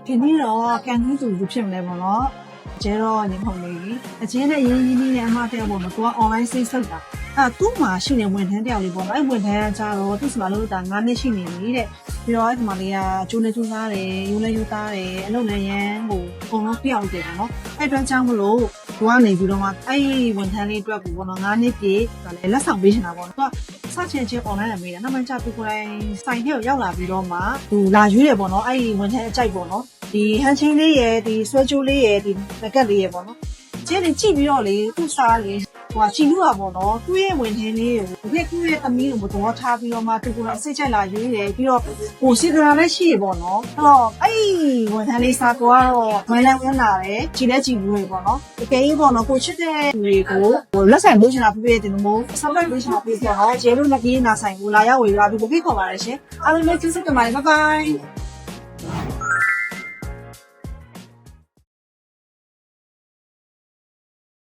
ဒီနေ့တော့ကန်ကူးသူဖြစ်မလဲပေါ့နော်ကျဲတော့ညီမလေးအချင်းနဲ့ရင်းရင်းနဲ့အမတဲ့ပေါ့နော်သူက online စိတ်ဆုပ်တာသူ့မှာရှိနေဝန်ထမ်းတယောက်လေးပေါ့နော်ဝန်ထမ်းကကြတော့သူ့စမလို့တာ9နှစ်ရှိနေပြီတဲ့ပြီးတော့ဒီမလေးကကျိုးနေကျိုးသားတယ်ယူလဲယူသားတယ်အလုပ်လည်းရမ်းဟိုအကုန်လုံးပြောင်းတယ်ပေါ့နော်အဲ့အတွက်ကြောင့်မလို့သူကနေပြီးတော့မှအဲ့ဝန်ထမ်းလေးအတွက်ပေါ့နော်9နှစ်ပြည့်ဒါလည်းလက်ဆောင်ပေးနေတာပေါ့နော်သူကစချင်ချင်း online လာမေးတယ်နောက်မှကျသူကိုယ်တိုင်စိုင်ထဲကိုရောက်လာပြီးတော့မှသူလာရွေးတယ်ပေါ့နော်အဲ့ဝန်ထမ်းအကြိုက်ပေါ့နော်ဒီဟန်ချင်းလေးရယ်ဒီဆွဲကြိုးလေးရယ်ဒီငကက်လေးရယ်ပေါ့နော်ကျင်းနေကြည့်ပြီးတော့လေသူ့စားလေးဟိုချီလူတာပေါ့နော်သူ့ရဲ့ဝန်ထမ်းလေးကိုသူ့ရဲ့သမီးကိုမတော်ထားပြီးတော့မှသူကစိတ်ချိုက်လာရွေးတယ်ပြီးတော့ဟိုစီကရာလည်းရှိရပေါ့နော်အဲ့တော့အဲ့ဝန်ထမ်းလေးစားကတော့ဝင်လာတယ်ကြည်လက်ကြည်ဘူးတွေပေါ့နော်တကယ်ကြီးပေါ့နော်ကိုချစ်တဲ့လူတွေကိုဟိုလက်ဆိုင်လို့ချင်တာပြည့်တယ်လို့မို့ဆောက်လိုက်လို့ချင်တာပြည့်တယ်ဟာကျဲလို့လည်းကြီးနာဆိုင်ကိုလာရောက်ဝေလာပြီးကိုဖိတ်ခေါ်ပါရရှင်အားလုံးလည်းကျေးဇူးတင်ပါတယ်ဘိုင်ဘိုင်